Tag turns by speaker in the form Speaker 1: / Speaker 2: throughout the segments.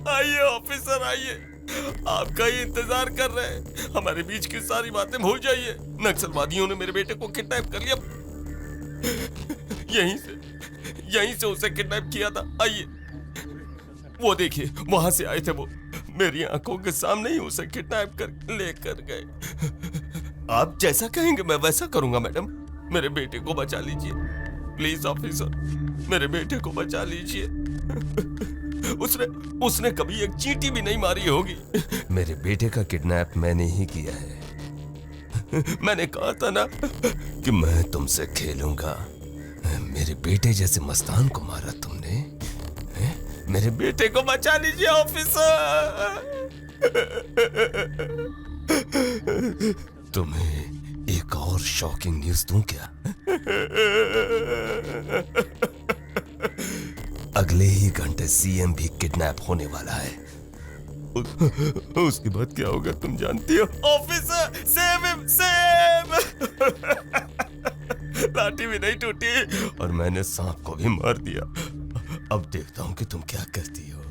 Speaker 1: आइए ऑफिसर आइए, आपका ही इंतजार कर रहे हैं। हमारे बीच की सारी बातें भूल जाइए। नक्सलवादियों ने मेरे बेटे को किडनैप कर लिया। यहीं से उसे किडनैप किया था। आइए, वो देखिए वहां से आए थे वो। मेरी आंखों के सामने ही उसे किडनैप कर लेकर गए। आप जैसा कहेंगे मैं वैसा करूंगा मैडम। मेरे बेटे को बचा लीजिए प्लीज ऑफिसर, मेरे बेटे को बचा लीजिए। उसने कभी एक चींटी भी नहीं मारी होगी। मेरे बेटे का किडनैप मैंने ही किया है। मैंने कहा था ना कि मैं तुमसे खेलूंगा। मेरे बेटे जैसे मस्तान को मारा तुमने। मेरे बेटे को बचा लीजिए ऑफिसर। तुम्हें एक और शॉकिंग न्यूज दूं क्या? अगले ही घंटे सीएम भी किडनैप होने वाला है। उसके बाद क्या होगा तुम जानती हो? Officer save him, save. लाठी भी नहीं टूटी और मैंने सांप को भी मार दिया। अब देखता हूँ कि तुम क्या करती हो।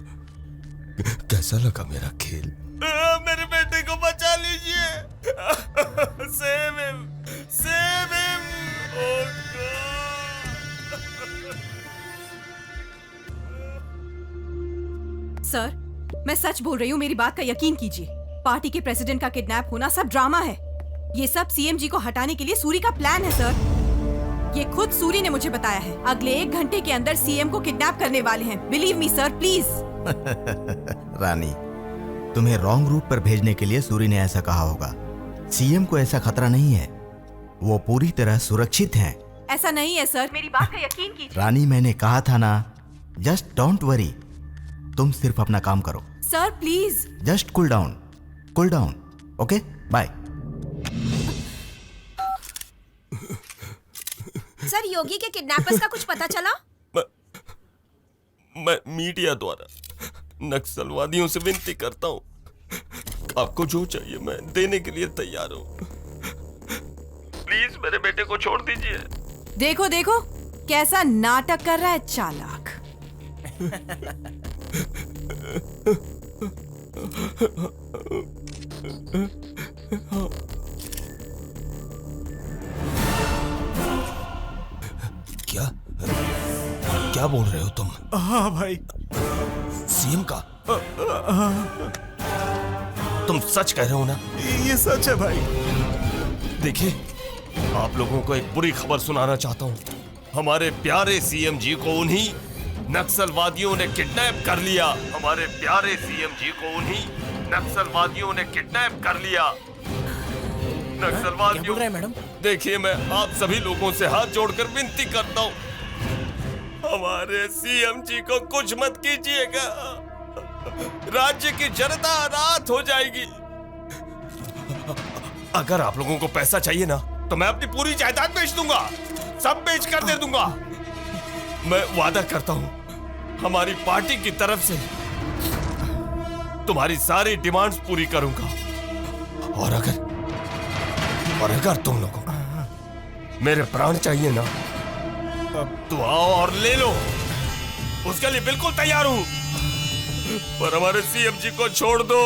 Speaker 1: कैसा लगा मेरा खेल? मेरे बेटे को बचा लीजिए। Save him, save him. Oh
Speaker 2: sir, मैं सच बोल रही हूँ, मेरी बात का यकीन कीजिए। पार्टी के प्रेसिडेंट का किडनैप होना सब ड्रामा है। ये सब सीएम जी को हटाने के लिए सूरी का प्लान है सर। ये खुद सूरी ने मुझे बताया है। अगले 1 घंटे के अंदर सीएम को किडनैप करने वाले हैं। Believe me sir, please.
Speaker 3: Rani, तुम्हें रॉन्ग रूट पर भेजने के लिए सूरी ने ऐसा कहा होगा। सीएम को ऐसा खतरा नहीं है, वो पूरी तरह सुरक्षित हैं।
Speaker 2: ऐसा नहीं है सर, मेरी बात का यकीन कीजिए।
Speaker 3: रानी, मैंने कहा था ना, जस्ट डोंट वरी। तुम सिर्फ अपना काम करो।
Speaker 2: Sir please.
Speaker 3: Just cool down, okay, bye.
Speaker 4: Sir, Yogi के किडनैपर्स का कुछ पता चला?
Speaker 1: मैं मीडिया द्वारा नक्सलवादियों से विनती करता हूँ, आपको जो चाहिए मैं देने के लिए तैयार हूँ। प्लीज मेरे बेटे को छोड़ दीजिए।
Speaker 2: देखो देखो कैसा नाटक कर रहा है चालाक।
Speaker 1: क्या क्या बोल रहे हो तुम?
Speaker 3: हाँ भाई।
Speaker 1: सीएम का? तुम सच कह रहे हो ना?
Speaker 3: ये सच है भाई।
Speaker 1: देखिए, आप लोगों को एक बुरी खबर सुनाना चाहता हूँ। हमारे प्यारे सीएम जी को उन्हीं नक्सलवादियों ने किडनैप कर लिया। हमारे प्यारे सीएम जी को उन्हीं नक्सलवादियों ने किडनैप कर लिया। नक्सलवादियों, मैडम देखिए, मैं आप सभी लोगों से हाथ जोड़कर विनती करता हूँ, हमारे सीएम जी को कुछ मत कीजिएगा। राज्य की जनता रात हो जाएगी। अगर आप लोगों को पैसा चाहिए ना, तो मैं अपनी पूरी जायदाद बेच दूंगा, सब बेच कर दे दूंगा। मैं वादा करता हूं, हमारी पार्टी की तरफ से तुम्हारी सारी डिमांड्स पूरी करूंगा। और अगर तुम लोगों को मेरे प्राण चाहिए ना, तो आओ और ले लो, उसके लिए बिल्कुल तैयार हूं। पर हमारे सीएम जी को छोड़ दो,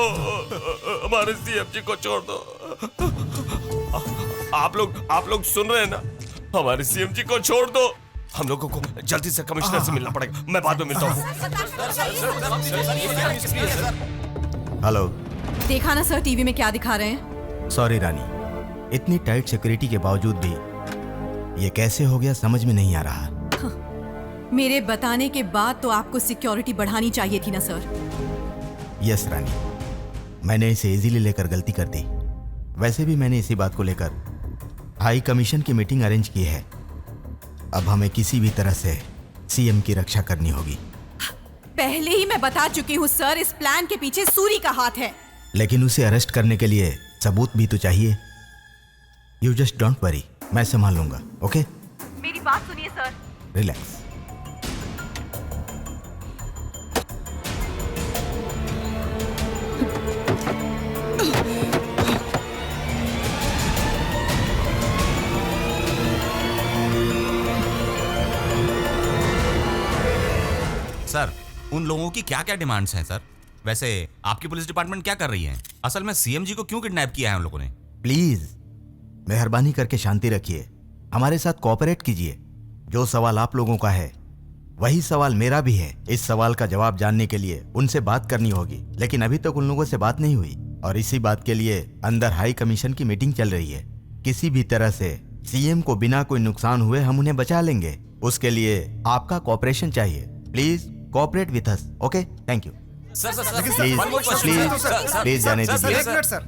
Speaker 1: हमारे सीएम जी को छोड़ दो। आप लोग सुन रहे हैं ना? हमारे सीएम जी को छोड़ दो। हम लोगों को जल्दी से कमिश्नर से मिलना पड़ेगा। मैं बाद में मिलता हूँ।
Speaker 3: हेलो।
Speaker 2: देखा ना सर टीवी में क्या दिखा रहे हैं?
Speaker 3: सॉरी रानी, इतनी टाइट सिक्योरिटी के बावजूद भी ये कैसे हो गया समझ में नहीं आ रहा।
Speaker 2: मेरे बताने के बाद तो आपको सिक्योरिटी बढ़ानी चाहिए थी ना सर।
Speaker 3: यस रानी, मैंने इसे इजीली लेकर गलती कर दी। वैसे भी मैंने इसी बात को लेकर हाई कमीशन की मीटिंग अरेंज की है। अब हमें किसी भी तरह से सीएम की रक्षा करनी होगी।
Speaker 2: पहले ही मैं बता चुकी हूँ सर, इस प्लान के पीछे सूरी का हाथ है।
Speaker 3: लेकिन उसे अरेस्ट करने के लिए सबूत भी तो चाहिए। यू जस्ट डोंट वरी, मैं संभाल लूंगा। ओके,
Speaker 2: मेरी बात सुनिए सर।
Speaker 3: रिलैक्स।
Speaker 5: सर, उन लोगों की क्या क्या डिमांड्स हैं सर? वैसे आपकी पुलिस डिपार्टमेंट क्या कर रही है? असल में सीएम जी को क्यों किडनैप किया है उन लोगों ने?
Speaker 3: प्लीज मेहरबानी करके शांति रखिए, हमारे साथ कोऑपरेट कीजिए। जो सवाल आप लोगों का है वही सवाल मेरा भी है। इस सवाल का जवाब जानने के लिए उनसे बात करनी होगी, लेकिन अभी तक उन लोगों से बात नहीं हुई और इसी बात के लिए अंदर हाई कमीशन की मीटिंग चल रही है। किसी भी तरह से सीएम को बिना कोई नुकसान हुए हम उन्हें बचा लेंगे। उसके लिए आपका कोऑपरेशन चाहिए। Please cooperate with us. Okay, thank you. Please जाने दीजिए।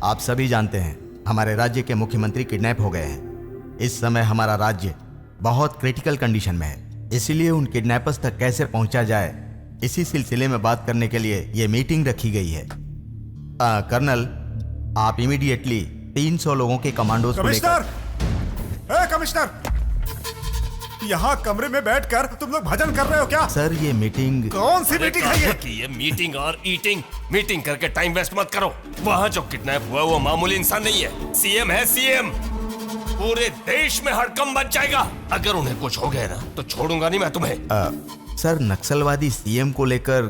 Speaker 3: आप सभी जानते हैं हमारे राज्य के मुख्यमंत्री किडनैप हो गए हैं। इस समय हमारा राज्य बहुत क्रिटिकल कंडीशन में है, इसीलिए उन किडनैपर्स तक कैसे पहुंचा जाए, इसी सिलसिले में बात करने के लिए ये मीटिंग रखी गई है। कर्नल, आप इमीडिएटली 300 लोगों के कमांडोज को लेकर।
Speaker 6: कमिश्नर, कमिश्नर, यहाँ कमरे में बैठकर तुम लोग भजन कर रहे हो क्या?
Speaker 3: सर ये मीटिंग।
Speaker 6: कौन सी मीटिंग है ये?
Speaker 1: कि ये मीटिंग और ईटिंग, मीटिंग करके टाइम वेस्ट मत करो। वहाँ जो किडनैप हुआ वो मामूली इंसान नहीं है, सीएम है, सीएम। पूरे देश में हड़कंप मच जाएगा अगर उन्हें कुछ हो गया ना, तो छोड़ूंगा नहीं मैं तुम्हें।
Speaker 3: सर नक्सलवादी सीएम को लेकर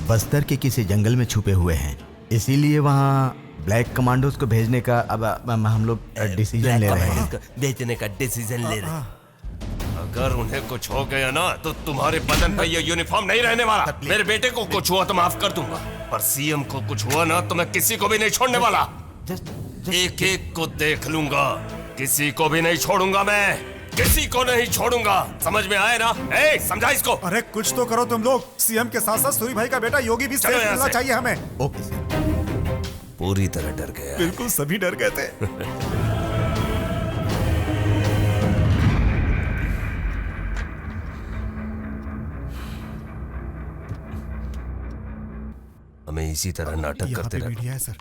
Speaker 3: बस्तर के किसी जंगल में छुपे हुए हैं, इसीलिए वहाँ ब्लैक कमांडोज को भेजने का अब हम लोग डिसीजन ले रहे हैं।
Speaker 1: भेजने का डिसीजन ले रहे हैं। अगर उन्हें कुछ हो गया ना, तो तुम्हारे बदन पर ये यूनिफॉर्म नहीं रहने वाला। मेरे बेटे को कुछ हुआ तो माफ कर दूंगा, पर सीएम को कुछ हुआ ना, तो मैं किसी को भी नहीं छोड़ने वाला। एक एक को देख लूंगा, किसी को भी नहीं छोड़ूंगा। मैं किसी को नहीं छोड़ूंगा, समझ में आए ना? ए, समझा इसको।
Speaker 6: अरे कुछ तो करो तुम लोग। सीएम के साथ साथ सूरी भाई का बेटा योगी भी सेफ मिलना चाहिए हमें।
Speaker 3: Okay sir.
Speaker 1: पूरी तरह डर गया।
Speaker 6: बिल्कुल, सभी डर गए थे।
Speaker 1: हमें इसी तरह नाटक करते रहना।
Speaker 6: मीडिया है सर।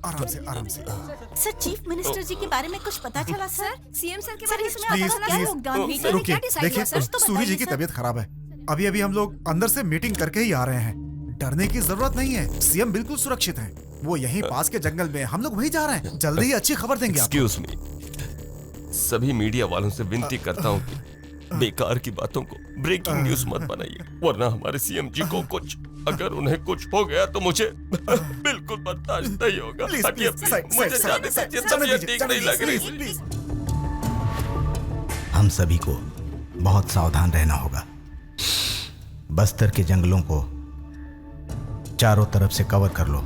Speaker 6: आराम से, आराम से।
Speaker 4: सर, चीफ मिनिस्टर जी के बारे में कुछ पता चला सर? सीएम सर के बारे में
Speaker 6: प्लीज, प्लीज रुकिए। देखिए, सूरी जी की तबीयत खराब है। अभी अभी हम लोग अंदर से मीटिंग करके ही आ रहे हैं। डरने की जरूरत नहीं है, सीएम बिल्कुल सुरक्षित हैं। वो यहीं पास के जंगल में, हम लोग वहीं जा रहे हैं। जल्दी ही अच्छी खबर देंगे आपको।
Speaker 1: एक्सक्यूज मी, सभी मीडिया वालों से विनती करता हूँ कि बेकार की बातों को ब्रेकिंग न्यूज मत बनाइए, वरना हमारे सीएम जी को कुछ, अगर उन्हें कुछ हो गया तो मुझे बिल्कुल बर्दाश्त नहीं होगा। हटिए, मुझे जाने दीजिए, तबीयत ठीक नहीं लग रही।
Speaker 3: हम सभी को बहुत सावधान रहना होगा। बस्तर के जंगलों को चारों तरफ से कवर कर लो।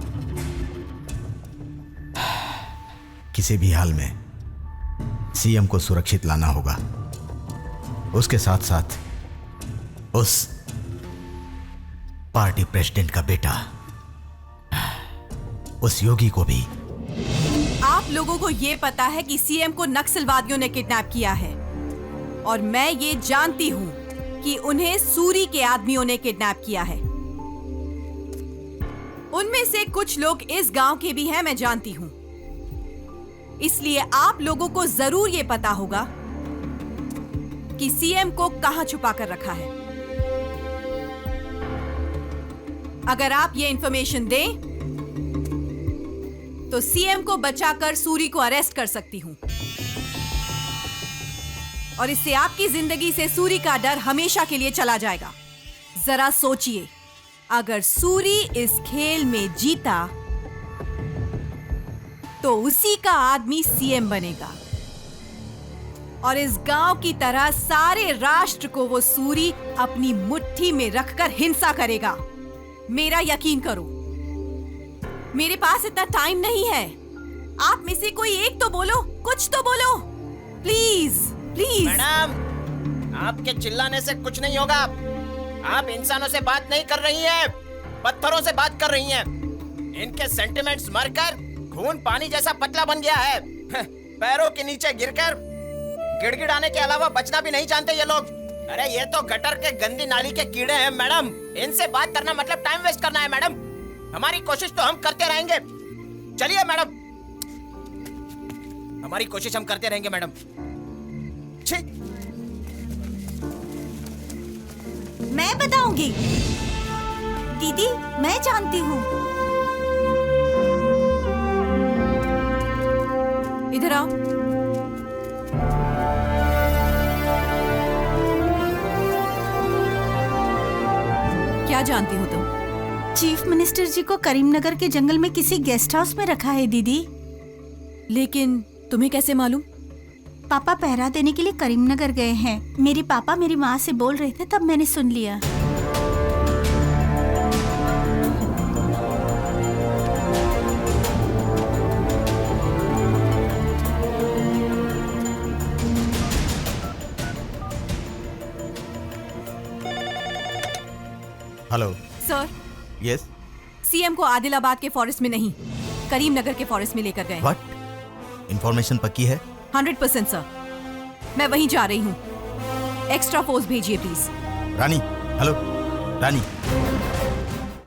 Speaker 3: किसी भी हाल में सीएम को सुरक्षित लाना होगा। उसके साथ साथ उस पार्टी प्रेसिडेंट का बेटा, उस योगी को भी।
Speaker 2: आप लोगों को ये पता है कि सीएम को नक्सलवादियों ने किडनैप किया है, और मैं ये जानती हूं कि उन्हें सूरी के आदमियों ने किडनैप किया है। उनमें से कुछ लोग इस गांव के भी हैं, मैं जानती हूं। इसलिए आप लोगों को जरूर ये पता होगा कि सीएम को कहां छुपा कर रखा है। अगर आप ये इंफॉर्मेशन दें तो सीएम को बचाकर सूरी को अरेस्ट कर सकती हूं, और इससे आपकी जिंदगी से सूरी का डर हमेशा के लिए चला जाएगा। जरा सोचिए, अगर सूरी इस खेल में जीता तो उसी का आदमी सीएम बनेगा, और इस गांव की तरह सारे राष्ट्र को वो सूरी अपनी मुट्ठी में रखकर हिंसा करेगा। मेरा यकीन करो। मेरे पास इतना टाइम नहीं है। आप में से कोई एक तो बोलो, कुछ तो बोलो, प्लीज प्लीज।
Speaker 7: मैडम, आपके चिल्लाने से कुछ नहीं होगा। आप इंसानों से बात नहीं कर रही हैं, पत्थरों से बात कर रही हैं। इनके सेंटिमेंट्स मरकर खून पानी जैसा पतला बन गया है। पैरों के नीचे गिरकर गिड़गिड़ाने के अलावा बचना भी नहीं जानते ये लोग। अरे ये तो गटर के गंदी नाली के कीड़े हैं मैडम। इनसे बात करना मतलब टाइम वेस्ट करना है मैडम। हमारी कोशिश तो हम करते रहेंगे। चलिए मैडम, हमारी कोशिश हम करते रहेंगे मैडम।
Speaker 4: मैं बताऊंगी दीदी, मैं जानती हूँ।
Speaker 2: इधर आओ। क्या जानती हो तुम?
Speaker 4: चीफ मिनिस्टर जी को करीमनगर के जंगल में किसी गेस्ट हाउस में रखा है दीदी।
Speaker 2: लेकिन तुम्हें कैसे मालूम?
Speaker 4: पापा पहरा देने के लिए करीमनगर गए हैं। मेरे पापा मेरी माँ से बोल रहे थे, तब मैंने सुन लिया।
Speaker 3: Hello
Speaker 2: sir,
Speaker 3: yes.
Speaker 2: सीएम को आदिलाबाद के फॉरेस्ट में नहीं, करीमनगर के फॉरेस्ट में लेकर गए।
Speaker 3: व्हाट? इंफॉर्मेशन पक्की है?
Speaker 2: 100% सर। मैं वहीं जा रही हूँ। एक्स्ट्रा फोर्स भेजिए प्लीज।
Speaker 3: Rani, hello Rani.